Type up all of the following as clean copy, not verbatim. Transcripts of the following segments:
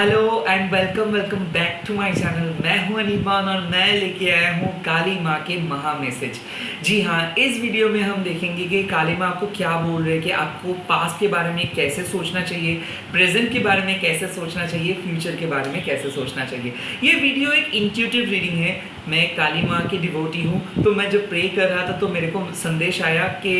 Hello and welcome welcome back to my channel. मैं हूं अनिमान और मैं लेके आया हूं काली माँ के महा मैसेज। जी हाँ, इस वीडियो में हम देखेंगे कि काली माँ आपको क्या बोल रहे हैं, कि आपको पास्ट के बारे में कैसे सोचना चाहिए, प्रेजेंट के बारे में कैसे सोचना चाहिए, फ्यूचर के बारे में कैसे सोचना चाहिए। ये वीडियो एक इंट्यूटिव रीडिंग है। मैं काली माँ की डिवोटी हूँ, तो मैं जब प्रे कर रहा था तो मेरे को संदेश आया कि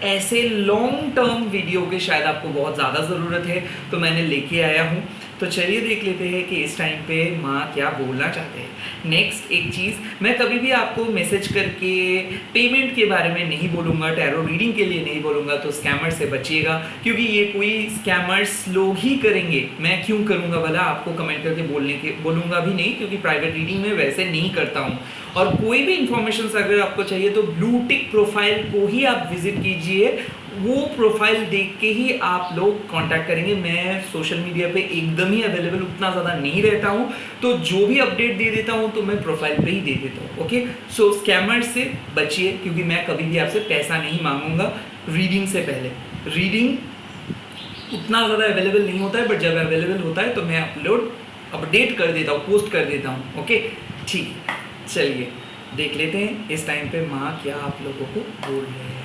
ऐसे लॉन्ग टर्म वीडियो के शायद आपको बहुत ज़्यादा ज़रूरत है, तो मैंने लेके आया हूँ। तो चलिए देख लेते हैं कि इस टाइम पे माँ क्या बोलना चाहते हैं। नेक्स्ट एक चीज़, मैं कभी भी आपको मैसेज करके पेमेंट के बारे में नहीं बोलूँगा, टैरो रीडिंग के लिए नहीं बोलूँगा, तो स्कैमर से बचिएगा, क्योंकि ये कोई स्कैमर्स लोग ही करेंगे। मैं क्यों करूँगा भला, आपको कमेंट करके बोलूँगा भी नहीं, क्योंकि प्राइवेट रीडिंग में वैसे नहीं करता हूँ। और कोई भी इन्फॉर्मेशन अगर आपको चाहिए तो ब्लू टिक प्रोफाइल को ही आप विजिट कीजिए, वो प्रोफाइल देख के ही आप लोग कांटेक्ट करेंगे। मैं सोशल मीडिया पे एकदम ही अवेलेबल उतना ज़्यादा नहीं रहता हूँ, तो जो भी अपडेट दे देता हूँ तो मैं प्रोफाइल पे ही दे देता हूँ। ओके, सो स्कैमर से बचिए, क्योंकि मैं कभी भी आपसे पैसा नहीं मांगूंगा रीडिंग से पहले। रीडिंग उतना ज़्यादा अवेलेबल नहीं होता है, बट जब अवेलेबल होता है तो मैं अपडेट कर देता हूँ, पोस्ट कर देता हूँ। ओके ठीक है, चलिए देख लेते हैं इस टाइम पे माँ क्या आप लोगों को बोल रहे हैं।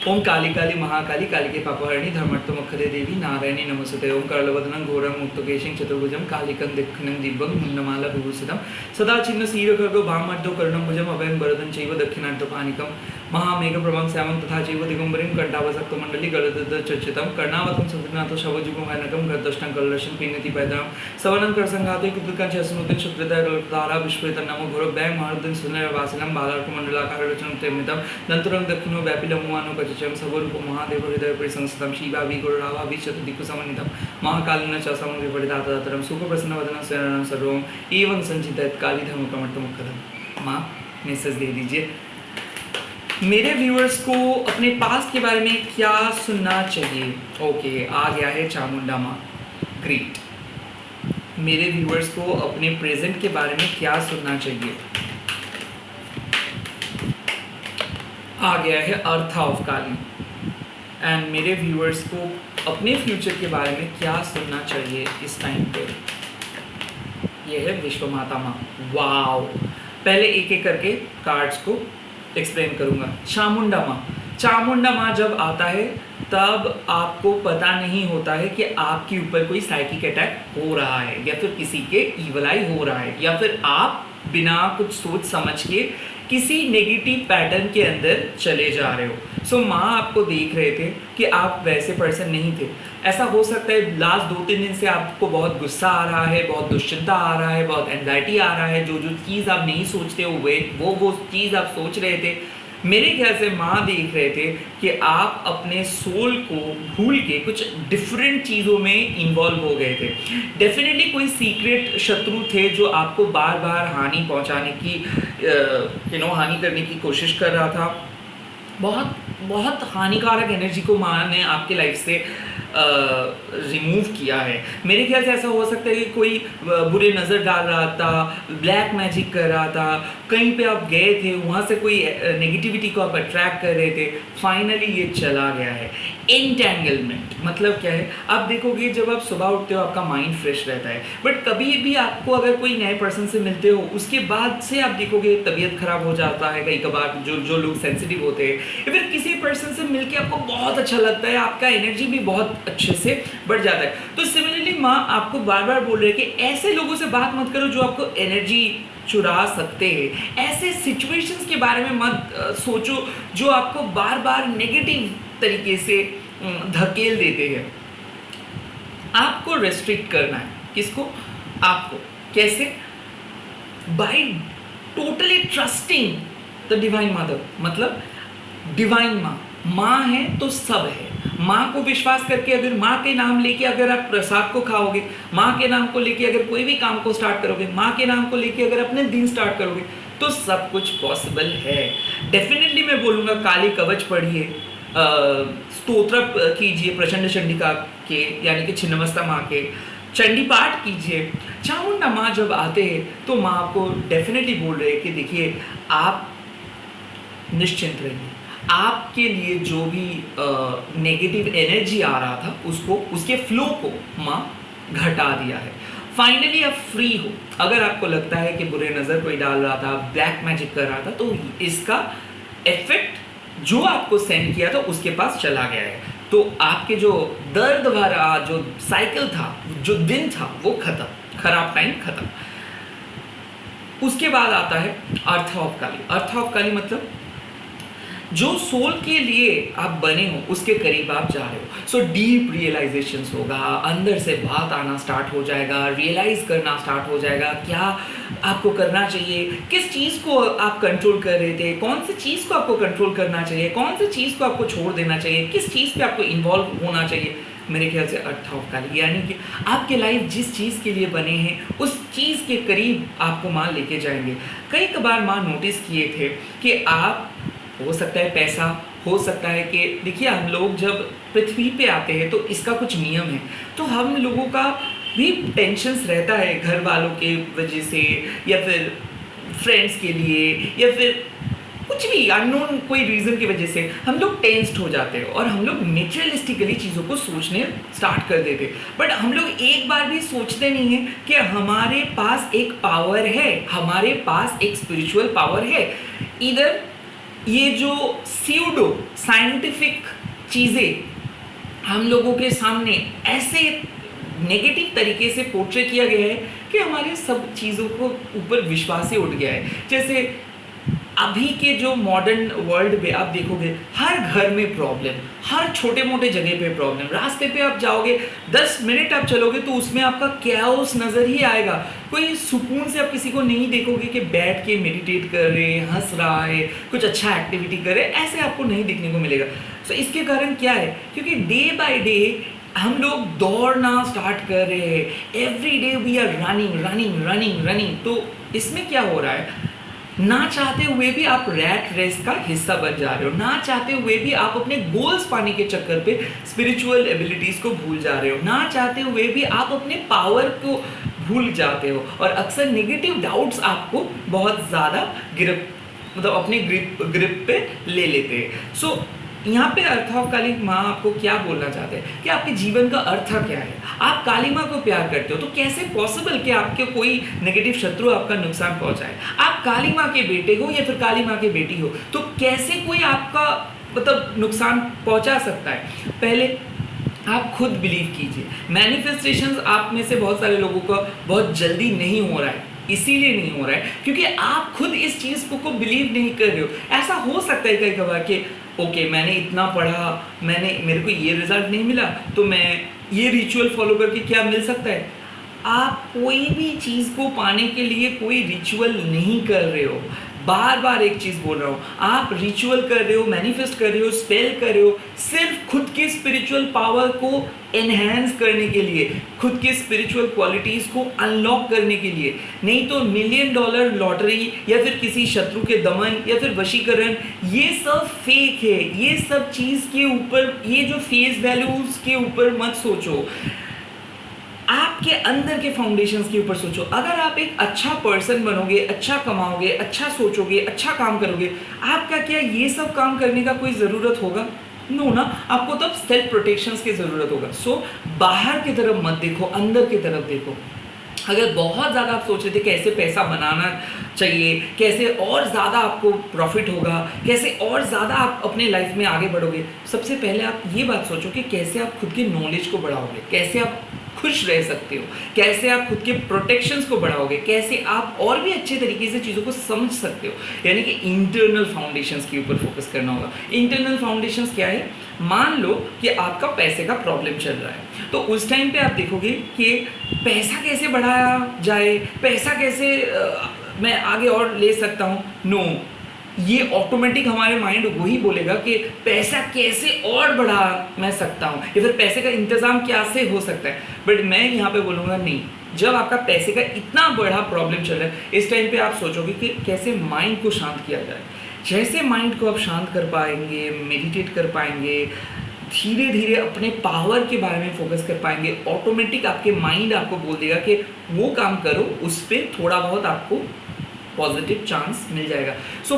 ओम काली काली महाकाली कालिके पापहरणि धर्मर्थमोक्षदे देवी नारायणी नमस्ते। ओम करलवदनं घोरं मुक्तकेशं चतुर्भुजं कालिकं दक्षिणं दिव्यं मुण्डमाला विभूषितं सदा छिन्न शीर्षखड्गो वाममर्दो कर्णं भुजं अभयं वरदं चैव दक्षिणार्थपाणिकं महामेघप्रभं श्यामं तथा चैव दिगम्बरीं कंठावसक्तमण्डली गलदच्युतं कर्णावतं सुदृनाथो शवजुगं वैनकं गद्दष्टं कलदर्शं पीनति पैदरां सवनं करसंघाते कृतकं च स्नुतं शुक्रदय कल्पतारा विश्वेतं नमो घोरभ्यां महारुद्रं सुन्दरवासिनं बालार्कमण्डलाकाररचनं प्रेमितं दन्तुरं दक्षिणो व्यापिलमुवानो कचचं सर्वरूप महादेव हृदय परिसंस्थितं शिवाभि गुरुरावाभि चतुर्दिक्समन्वितं महाकालिनं च समविपरितातरं सुखप्रसन्नवदनं शरणं सर्वं एवं संचितयत् कालीधर्मकमर्थमुखदं। माँ मैसेज दे दीजिए मेरे व्यूअर्स को अपने पास्ट के बारे में क्या सुनना चाहिए। ओके, आ गया है चामुंडा माँ, ग्रेट। मेरे व्यूअर्स को अपने प्रेजेंट के बारे में क्या सुनना चाहिए, आ गया है अर्थ ऑफ काली। एंड मेरे व्यूअर्स को अपने फ्यूचर के बारे में क्या सुनना चाहिए इस टाइम पे, ये है विश्व माता माँ। वाओ, पहले एक एक करके कार्ड्स को एक्सप्लेन करूँगा। चामुंडा माँ, चामुंडा माँ जब आता है तब आपको पता नहीं होता है कि आपके ऊपर कोई साइकिक अटैक हो रहा है, या फिर किसी के ईवल आई हो रहा है, या फिर आप बिना कुछ सोच समझ के किसी नेगेटिव पैटर्न के अंदर चले जा रहे हो। सो माँ आपको देख रहे थे कि आप वैसे पर्सन नहीं थे। ऐसा हो सकता है लास्ट 2-3 दिन से आपको बहुत गुस्सा आ रहा है, बहुत दुश्चिंता आ रहा है, बहुत एंजाइटी आ रहा है। जो जो चीज़ आप नहीं सोचते हुए वो चीज़ आप सोच रहे थे। मेरे ख्याल से माँ देख रहे थे कि आप अपने सोल को भूल के कुछ डिफरेंट चीज़ों में इन्वॉल्व हो गए थे। डेफिनेटली कोई सीक्रेट शत्रु थे जो आपको बार बार हानि पहुँचाने की हानि करने की कोशिश कर रहा था। बहुत बहुत हानिकारक एनर्जी को माँ ने आपके लाइफ से रिमूव किया है। मेरे ख्याल से ऐसा हो सकता है कि कोई बुरे नज़र डाल रहा था, ब्लैक मैजिक कर रहा था, कहीं पे आप गए थे, वहाँ से कोई नेगेटिविटी को आप अट्रैक्ट कर रहे थे। फाइनली ये चला गया है। एंटेंगलमेंट मतलब क्या है, आप देखोगे जब आप सुबह उठते हो आपका माइंड फ्रेश रहता है, बट कभी भी आपको अगर कोई नए पर्सन से मिलते हो उसके बाद से आप देखोगे तबीयत खराब हो जाता है। कई कबार जो लोग सेंसिटिव होते हैं, या फिर किसी पर्सन से मिलके आपको बहुत अच्छा लगता है, आपका एनर्जी भी बहुत अच्छे से बढ़ जाता है। तो सिमिलरली माँ आपको बार बार बोल रहे हैं कि ऐसे लोगों से बात मत करो जो आपको एनर्जी चुरा सकते हैं। ऐसे सिचुएशंस के बारे में मत सोचो जो आपको बार बार नेगेटिव तरीके से धकेल देते हैं। आपको रेस्ट्रिक्ट करना है। किसको? आपको। कैसे? By totally trusting the divine mother. मतलब डिवाइन माँ है तो सब है। माँ को विश्वास करके अगर माँ के नाम लेके अगर आप प्रसाद को खाओगे, माँ के नाम को लेके अगर कोई भी काम को स्टार्ट करोगे, माँ के नाम को लेके अगर अपने दिन स्टार्ट करोगे, तो सब कुछ पॉसिबल है। डेफिनेटली मैं बोलूँगा काली कवच पढ़िए, स्तोत्र कीजिए प्रचंड चंडिका के, यानी कि छिन्नमस्ता माँ के, चंडी पाठ कीजिए। चामुंडा माँ जब आते हैं तो माँ आपको डेफिनेटली बोल रहे हैं कि देखिए आप निश्चिंत रहिए, आपके लिए जो भी नेगेटिव एनर्जी आ रहा था उसको, उसके फ्लो को माँ घटा दिया है। फाइनली आप फ्री हो। अगर आपको लगता है कि बुरे नज़र कोई डाल रहा था, ब्लैक मैजिक कर रहा था, तो इसका इफेक्ट जो आपको सेंड किया था उसके पास चला गया है। तो आपके जो दर्द भरा जो साइकिल था, जो दिन था, वो खत्म, खराब टाइम खत्म। उसके बाद आता है earth of Kali. Earth of काली मतलब जो सोल के लिए आप बने हो उसके करीब आप जा रहे हो। सो डीप रियलाइजेशंस होगा, अंदर से बात आना स्टार्ट हो जाएगा, रियलाइज करना स्टार्ट हो जाएगा क्या आपको करना चाहिए, किस चीज़ को आप कंट्रोल कर रहे थे, कौन सी चीज़ को आपको कंट्रोल करना चाहिए, कौन सी चीज़ को आपको छोड़ देना चाहिए, किस चीज़ पे आपको इन्वॉल्व होना चाहिए। मेरे ख्याल से अर्थ ऑफ काली यानी कि आपके लाइफ जिस चीज़ के लिए बने हैं उस चीज़ के करीब आपको माँ लेके जाएंगे। कई कबार माँ नोटिस किए थे कि आप, हो सकता है पैसा, हो सकता है कि देखिए हम लोग जब पृथ्वी पे आते हैं तो इसका कुछ नियम है, तो हम लोगों का भी टेंशन्स रहता है घर वालों के वजह से, या फिर फ्रेंड्स के लिए, या फिर कुछ भी अननोन कोई रीज़न की वजह से हम लोग टेंस्ड हो जाते हैं और हम लोग नेचुरलिस्टिकली चीज़ों को सोचने स्टार्ट कर देते हैं। बट हम लोग एक बार भी सोचते नहीं हैं कि हमारे पास एक पावर है, हमारे पास एक स्पिरिचुअल पावर है। इधर ये जो स्यूडो साइंटिफिक चीज़ें हम लोगों के सामने ऐसे नेगेटिव तरीके से पोर्ट्रे किया गया है कि हमारे सब चीज़ों को ऊपर विश्वास ही उठ गया है। जैसे अभी के जो मॉडर्न वर्ल्ड में आप देखोगे हर घर में प्रॉब्लम, हर छोटे मोटे जगह पे प्रॉब्लम। रास्ते पे आप जाओगे 10 मिनट आप चलोगे तो उसमें आपका कैओस नज़र ही आएगा। कोई सुकून से आप किसी को नहीं देखोगे कि बैठ के मेडिटेट कर रहे हैं, हंस रहा है, कुछ अच्छा एक्टिविटी कर रहे हैं, ऐसे आपको नहीं दिखने को मिलेगा। सो इसके कारण क्या है, क्योंकि डे बाय डे हम लोग दौड़ना स्टार्ट कर रहे हैं। Every day we are running running running running. तो इसमें क्या हो रहा है, ना चाहते हुए भी आप रैट रेस का हिस्सा बन जा रहे हो, ना चाहते हुए भी आप अपने गोल्स पाने के चक्कर पे स्पिरिचुअल एबिलिटीज़ को भूल जा रहे हो, ना चाहते हुए भी आप अपने पावर को भूल जाते हो, और अक्सर नेगेटिव डाउट्स आपको बहुत ज़्यादा अपने ग्रिप पे ले लेते हैं। सो यहाँ पे अर्थ ऑफ काली माँ आपको क्या बोलना चाहते हैं कि आपके जीवन का अर्थ क्या है। आप काली माँ को प्यार करते हो तो कैसे पॉसिबल कि आपके कोई नेगेटिव शत्रु आपका नुकसान पहुँचाए। आप काली माँ के बेटे हो या फिर काली माँ की बेटी हो तो कैसे कोई आपका नुकसान पहुँचा सकता है। पहले आप खुद बिलीव कीजिए। मैनिफेस्टेशंस आप में से बहुत सारे लोगों का बहुत जल्दी नहीं हो रहा है, इसीलिए नहीं हो रहा है क्योंकि आप खुद इस चीज़ को बिलीव नहीं कर रहे हो। ऐसा हो सकता है कई कबार कि ओके मैंने इतना पढ़ा, मेरे को ये रिजल्ट नहीं मिला तो मैं ये रिचुअल फॉलो करके क्या मिल सकता है। आप कोई भी चीज़ को पाने के लिए कोई रिचुअल नहीं कर रहे हो। बार बार एक चीज़ बोल रहा हूँ, आप रिचुअल कर रहे हो, मैनिफेस्ट कर रहे हो, स्पेल कर रहे हो सिर्फ खुद के स्पिरिचुअल पावर को एनहेंस करने के लिए, खुद के स्पिरिचुअल क्वालिटीज़ को अनलॉक करने के लिए, नहीं तो $1 मिलियन लॉटरी या फिर किसी शत्रु के दमन या फिर वशीकरण, ये सब फेक है। ये सब चीज़ के ऊपर, ये जो फेस वैल्यूज़ के ऊपर मत सोचो, आपके अंदर के फाउंडेशंस के ऊपर सोचो। अगर आप एक अच्छा पर्सन बनोगे, अच्छा कमाओगे, अच्छा सोचोगे, अच्छा काम करोगे, आपका क्या ये सब काम करने का कोई ज़रूरत होगा? नो ना, आपको तब सेल्फ प्रोटेक्शंस की ज़रूरत होगा। सो बाहर की तरफ मत देखो, अंदर की तरफ देखो। अगर बहुत ज़्यादा आप सोच रहे थे कैसे पैसा बनाना चाहिए, कैसे और ज़्यादा आपको प्रॉफिट होगा, कैसे और ज़्यादा आप अपने लाइफ में आगे बढ़ोगे, सबसे पहले आप ये बात सोचो कि कैसे आप खुद के नॉलेज को बढ़ाओगे, कैसे आप खुश रह सकते हो, कैसे आप खुद के प्रोटेक्शंस को बढ़ाओगे, कैसे आप और भी अच्छे तरीके से चीज़ों को समझ सकते हो। यानी कि इंटरनल फाउंडेशंस के ऊपर फोकस करना होगा। इंटरनल फाउंडेशंस क्या है? मान लो कि आपका पैसे का प्रॉब्लम चल रहा है, तो उस टाइम पे आप देखोगे कि पैसा कैसे बढ़ाया जाए, पैसा कैसे मैं आगे और ले सकता हूँ। नो, ये ऑटोमेटिक हमारे माइंड वही बोलेगा कि पैसा कैसे और बढ़ा मैं सकता हूँ या फिर पैसे का इंतज़ाम कैसे हो सकता है। बट मैं यहाँ पे बोलूँगा नहीं, जब आपका पैसे का इतना बड़ा प्रॉब्लम चल रहा है, इस टाइम पे आप सोचोगे कि कैसे माइंड को शांत किया जाए। जैसे माइंड को आप शांत कर पाएंगे, मेडिटेट कर पाएंगे, धीरे धीरे अपने पावर के बारे में फोकस कर पाएंगे, ऑटोमेटिक आपके माइंड आपको बोल देगा कि वो काम करो, उस पर थोड़ा बहुत आपको पॉजिटिव चांस मिल जाएगा। सो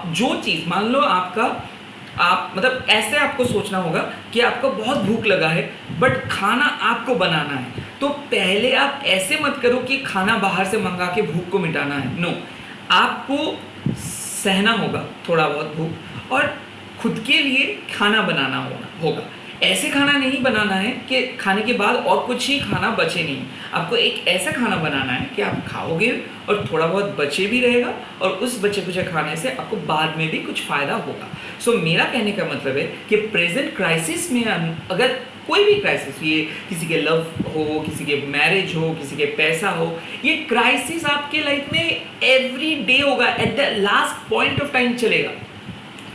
जो चीज़, मान लो आप ऐसे आपको सोचना होगा कि आपको बहुत भूख लगा है बट खाना आपको बनाना है, तो पहले आप ऐसे मत करो कि खाना बाहर से मंगा के भूख को मिटाना है। नो, आपको सहना होगा थोड़ा बहुत भूख, और खुद के लिए खाना बनाना होगा। ऐसे खाना नहीं बनाना है कि खाने के बाद और कुछ ही खाना बचे नहीं। आपको एक ऐसा खाना बनाना है कि आप खाओगे और थोड़ा बहुत बचे भी रहेगा, और उस बचे कुचे खाने से आपको बाद में भी कुछ फ़ायदा होगा। सो मेरा कहने का मतलब है कि प्रेजेंट क्राइसिस में अगर कोई भी क्राइसिस, ये किसी के लव हो, किसी के मैरिज हो, किसी के पैसा हो, ये क्राइसिस आपके लाइफ में एवरी डे होगा, at the last point of time चलेगा।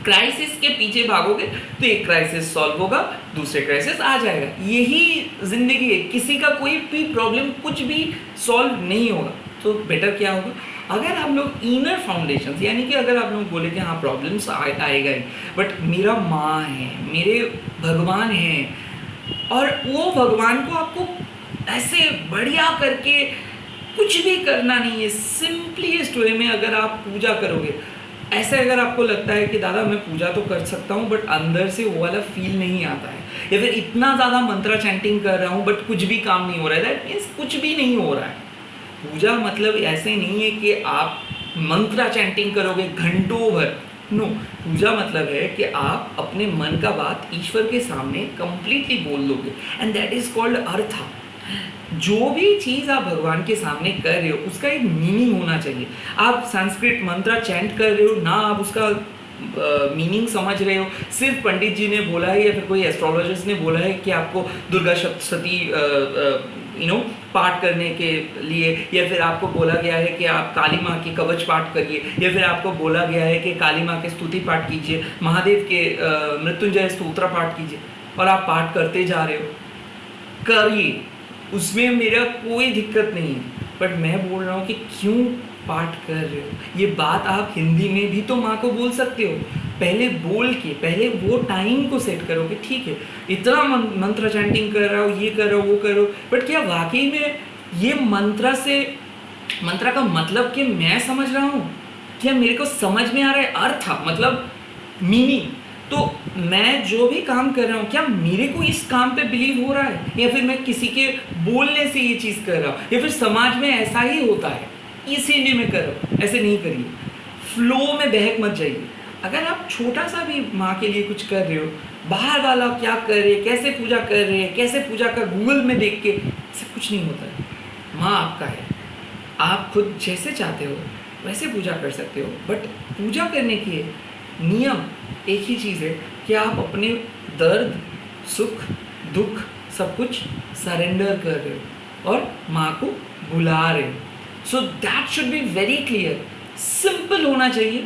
क्राइसिस के पीछे भागोगे तो एक क्राइसिस सॉल्व होगा, दूसरे क्राइसिस आ जाएगा। यही जिंदगी है, किसी का कोई भी प्रॉब्लम कुछ भी सॉल्व नहीं होगा। तो बेटर क्या होगा, अगर आप लोग इनर फाउंडेशन, यानी कि अगर आप लोग बोले कि हाँ प्रॉब्लम्स आएगा ही, बट मेरा माँ है, मेरे भगवान हैं, और वो भगवान को आपको ऐसे बढ़िया करके कुछ भी करना नहीं है। सिंपलीस्ट वे में अगर आप पूजा करोगे, ऐसे अगर आपको लगता है कि दादा मैं पूजा तो कर सकता हूँ बट अंदर से वो वाला फील नहीं आता है, या फिर इतना ज़्यादा मंत्रा चैंटिंग कर रहा हूँ बट कुछ भी काम नहीं हो रहा है, दैट मीन्स कुछ भी नहीं हो रहा है। पूजा मतलब ऐसे नहीं है कि आप मंत्रा चैंटिंग करोगे घंटों भर। नो, पूजा मतलब है कि आप अपने मन का बात ईश्वर के सामने कंप्लीटली बोल दोगे, एंड दैट इज कॉल्ड अर्था। जो भी चीज़ आप भगवान के सामने कर रहे हो उसका एक मीनिंग होना चाहिए। आप संस्कृत मंत्रा चैंट कर रहे हो ना, आप उसका मीनिंग समझ रहे हो, सिर्फ पंडित जी ने बोला है या फिर कोई एस्ट्रोलॉजर्स ने बोला है कि आपको दुर्गा सप्तशती पाठ करने के लिए, या फिर आपको बोला गया है कि आप काली माँ की कवच पाठ करिए, या फिर आपको बोला गया है कि काली माँ के स्तुति पाठ कीजिए, महादेव के मृत्युंजय स्तोत्र पाठ कीजिए, और आप पाठ करते जा रहे हो, करिए, उसमें मेरा कोई दिक्कत नहीं है। बट मैं बोल रहा हूँ कि क्यों पाठ कर रहे हो, ये बात आप हिंदी में भी तो माँ को बोल सकते हो। पहले बोल के, पहले वो टाइम को सेट करो कि ठीक है इतना मंत्र चैंटिंग कर रहा हो, ये कर रहा हो, वो करो, बट क्या वाकई में ये मंत्र का मतलब कि मैं समझ रहा हूँ, क्या मेरे को समझ में आ रहा है अर्थ, मतलब मीनिंग। तो मैं जो भी काम कर रहा हूँ क्या मेरे को इस काम पे बिलीव हो रहा है, या फिर मैं किसी के बोलने से ये चीज़ कर रहा हूँ, या फिर समाज में ऐसा ही होता है इसीलिए मैं कर रहा हूँ। ऐसे नहीं करिए, फ्लो में बहक मत जाइए। अगर आप छोटा सा भी माँ के लिए कुछ कर रहे हो, बाहर वाला क्या कर रहे, कैसे पूजा कर रहे हैं, कैसे पूजा का गूगल में देख के, ऐसे कुछ नहीं होता है। माँ आपका है, आप खुद जैसे चाहते हो वैसे पूजा कर सकते हो, बट पूजा करने की नियम एक ही चीज़ है कि आप अपने दर्द, सुख, दुख सब कुछ सरेंडर कर रहे हो और माँ को बुला रहे हो। So that should be very clear, simple होना चाहिए,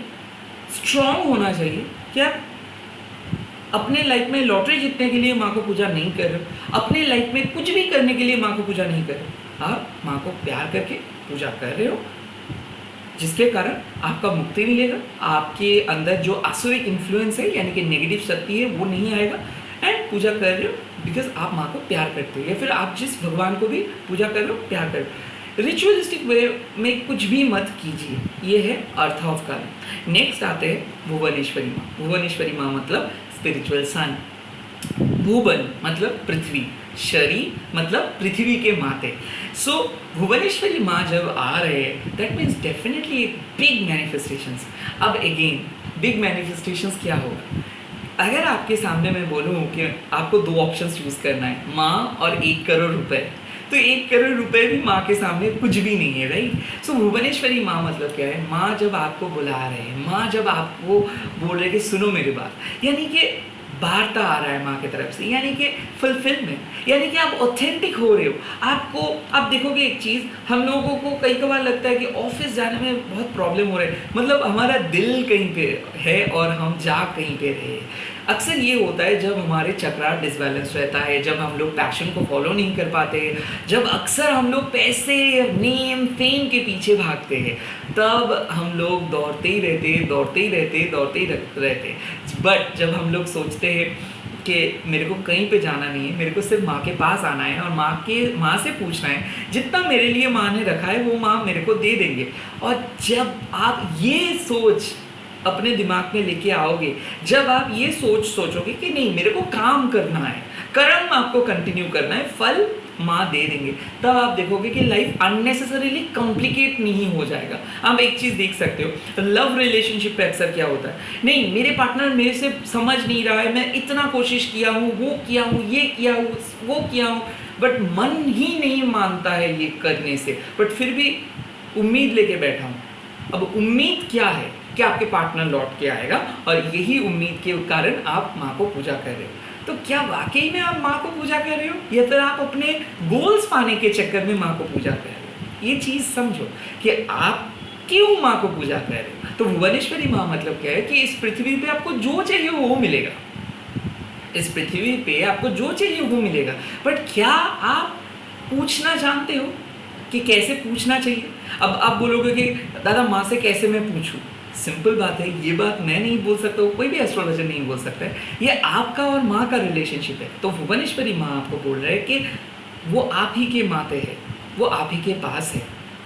स्ट्रॉन्ग होना चाहिए। क्या अपने लाइफ में लॉटरी जीतने के लिए माँ को पूजा नहीं कर रहे हो, अपने लाइफ में कुछ भी करने के लिए माँ को पूजा नहीं कर रहे हो, आप माँ को प्यार करके पूजा कर रहे हो, जिसके कारण आपका मुक्ति मिलेगा, आपके अंदर जो आसुरिक इन्फ्लुएंस है यानी कि नेगेटिव शक्ति है वो नहीं आएगा, एंड पूजा कर रहे हो बिकॉज आप माँ को प्यार करते हो, या फिर आप जिस भगवान को भी पूजा कर रहे हो प्यार कर रहे हो। रिचुअलिस्टिक वे में कुछ भी मत कीजिए, ये है अर्थ ऑफ काल। नेक्स्ट आते हैं भुवनेश्वरी माँ। भुवनेश्वरी माँ मतलब स्पिरिचुअल सन, भुवन मतलब पृथ्वी, शरी मतलब पृथ्वी के माते। सो भुवनेश्वरी माँ जब आ रहे हैं that means definitely big manifestations. अब अगेन बिग मैनिफेस्टेशंस क्या होगा, अगर आपके सामने मैं बोलूँ कि आपको दो ऑप्शंस चूज़ करना है, माँ और 1 करोड़ रुपए, तो 1 करोड़ रुपए भी माँ के सामने कुछ भी नहीं है, राइट। सो भुवनेश्वरी माँ मतलब क्या है, माँ जब आपको बुला रहे हैं, माँ जब आपको बोल रहे कि सुनो मेरी बात, यानी कि वार्ता आ रहा है माँ की तरफ से, यानी कि फुलफिलमेंट, यानी कि आप ऑथेंटिक हो रहे हो। आपको आप देखोगे एक चीज़, हम लोगों को कई बार लगता है कि ऑफिस जाने में बहुत प्रॉब्लम हो रहा है, मतलब हमारा दिल कहीं पे है और हम जा कहीं पे रहे। अक्सर ये होता है जब हमारे चक्रार डिसबैलेंस रहता है, जब हम लोग पैशन को फॉलो नहीं कर पाते, जब अक्सर हम लोग पैसे, नेम, फेम के पीछे भागते हैं, तब हम लोग दौड़ते ही रहते। बट जब हम लोग सोचते हैं कि मेरे को कहीं पे जाना नहीं है, मेरे को सिर्फ माँ के पास आना है और माँ से पूछना है, जितना मेरे लिए माँ ने रखा है वो माँ मेरे को दे देंगे। और जब आप ये सोच अपने दिमाग में लेके आओगे, जब आप ये सोचोगे कि नहीं मेरे को काम करना है, कर्म आपको कंटिन्यू करना है, फल माँ दे देंगे, तब आप देखोगे कि लाइफ अननेसेसरीली कॉम्प्लिकेट नहीं हो जाएगा। आप एक चीज़ देख सकते हो, लव रिलेशनशिप पे अक्सर क्या होता है, नहीं मेरे पार्टनर मेरे से समझ नहीं रहा है, मैं इतना कोशिश किया हूँ, वो किया हूँ, ये किया हूँ, वो किया हूँ, बट मन ही नहीं मानता है ये करने से, बट फिर भी उम्मीद लेके बैठा हूँ। अब उम्मीद क्या है कि आपके पार्टनर लौट के आएगा, और यही उम्मीद के कारण आप माँ को पूजा कर रहे हो। तो क्या वाकई में आप माँ को पूजा कर रहे हो, या फिर आप अपने गोल्स पाने के चक्कर में माँ को पूजा कर रहे हो? ये चीज़ समझो कि आप क्यों माँ को पूजा कर रहे हो। तो भुवनेश्वरी माँ मतलब क्या है कि इस पृथ्वी पे आपको जो चाहिए वो मिलेगा, इस पृथ्वी पे आपको जो चाहिए वो मिलेगा, बट क्या आप पूछना जानते हो कि कैसे पूछना चाहिए? अब आप बोलोगे कि दादा माँ से कैसे मैं पूछूं? सिंपल बात है, ये बात मैं नहीं बोल सकता हूँ, कोई भी एस्ट्रोलॉजर नहीं बोल सकता है, ये आपका और माँ का रिलेशनशिप है। तो भुवनेश्वरी माँ आपको बोल रहे हैं कि वो आप ही के माते है, वो आप ही के पास है।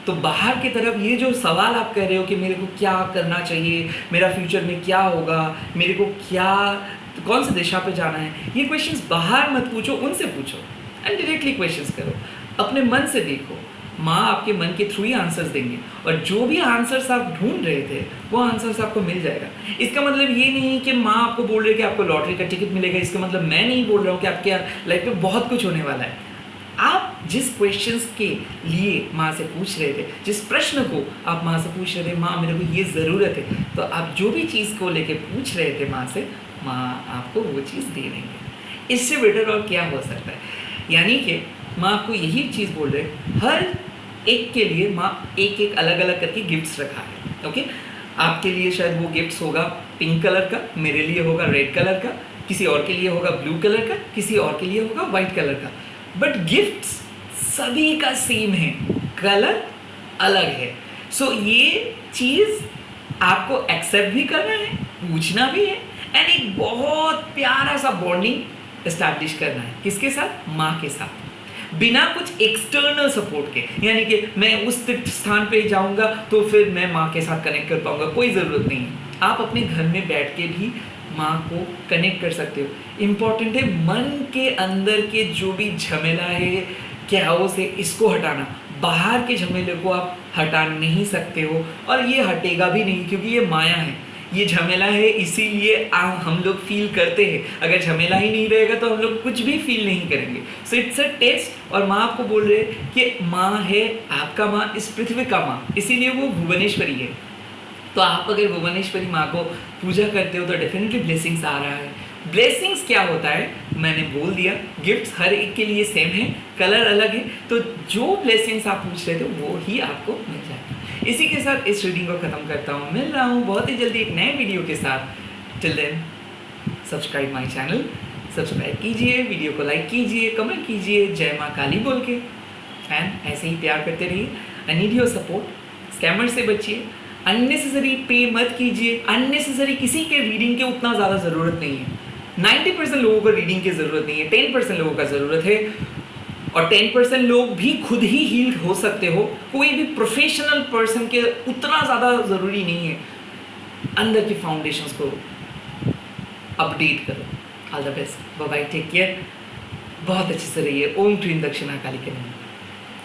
तो बाहर की तरफ ये जो सवाल आप कह रहे हो कि मेरे को क्या करना चाहिए, मेरा फ्यूचर में क्या होगा, मेरे को क्या कौन सी दिशा पे जाना है, ये क्वेश्चंस बाहर मत पूछो, उनसे पूछो एंड डायरेक्टली क्वेश्चंस करो, अपने मन से देखो। माँ आपके मन के थ्रू ही आंसर्स देंगे, और जो भी आंसर्स आप ढूंढ रहे थे वो आंसर्स आपको मिल जाएगा। इसका मतलब ये नहीं कि माँ आपको बोल रही है कि आपको लॉटरी का टिकट मिलेगा, इसका मतलब मैं नहीं बोल रहा हूँ कि आपके लाइफ में बहुत कुछ होने वाला है। आप जिस क्वेश्चंस के लिए माँ से पूछ रहे थे, जिस प्रश्न को आप माँ से पूछ रहे थे, माँ मेरे को ये ज़रूरत है, तो आप जो भी चीज़ को लेके पूछ रहे थे माँ से, माँ आपको वो चीज़ दे देंगे। इससे बेटर और क्या हो सकता है? यानी कि माँ आपको यही चीज़ बोल रहे, हर एक के लिए माँ एक एक अलग अलग करके गिफ्ट्स रखा है। ओके, आपके लिए शायद वो गिफ्ट्स होगा पिंक कलर का, मेरे लिए होगा रेड कलर का, किसी और के लिए होगा ब्लू कलर का, किसी और के लिए होगा वाइट कलर का, बट गिफ्ट्स सभी का सेम है, कलर अलग है। सो ये चीज़ आपको एक्सेप्ट भी करना है, पूछना भी है, एंड एक बहुत प्यारा सा बॉन्डिंग एस्टैब्लिश करना है। किसके साथ? माँ के साथ, बिना कुछ एक्सटर्नल सपोर्ट के। यानी कि मैं उस तीर्थ स्थान पे जाऊंगा तो फिर मैं माँ के साथ कनेक्ट कर पाऊंगा, कोई ज़रूरत नहीं है। आप अपने घर में बैठ के भी माँ को कनेक्ट कर सकते हो। इम्पॉर्टेंट है मन के अंदर के जो भी झमेला है, कैओस है, इसको हटाना। बाहर के झमेले को आप हटा नहीं सकते हो, और ये हटेगा भी नहीं, क्योंकि ये माया है, ये झमेला है, इसीलिए हम लोग फील करते हैं। अगर झमेला ही नहीं रहेगा तो हम लोग कुछ भी फील नहीं करेंगे। So it's a test. और माँ आपको बोल रहे हैं कि माँ है आपका माँ, इस पृथ्वी का माँ, इसीलिए वो भुवनेश्वरी है। तो आप अगर भुवनेश्वरी माँ को पूजा करते हो तो डेफिनेटली ब्लेसिंग्स आ रहा है। ब्लेसिंग्स क्या होता है मैंने बोल दिया, गिफ्ट्स हर एक के लिए सेम है, कलर अलग है, तो जो ब्लेसिंग्स आप पूछ रहे थे वो ही आपको मिल जाएगा। इसी के साथ इस रीडिंग को ख़त्म करता हूँ। मिल रहा हूँ बहुत ही जल्दी एक नए वीडियो के साथ। Till then subscribe my channel, subscribe कीजिए, वीडियो को लाइक कीजिए, कमेंट कीजिए जय माँ काली बोल के, एंड ऐसे ही प्यार करते रहिए। I need your support. Scammer से बचिए, अननेसेसरी पे मत कीजिए। अननेसेसरी किसी के रीडिंग के उतना ज़्यादा ज़रूरत नहीं है। 90% लोगों को रीडिंग की ज़रूरत नहीं है, 10% लोगों का ज़रूरत है, और 10% लोग भी खुद ही हील हो सकते हो। कोई भी प्रोफेशनल पर्सन के उतना ज़्यादा ज़रूरी नहीं है। अंदर की फाउंडेशंस को अपडेट करो। All the best, bye bye, take care, बहुत अच्छे से रहिए। ओम क्लीम दक्षिणा काली के नाम।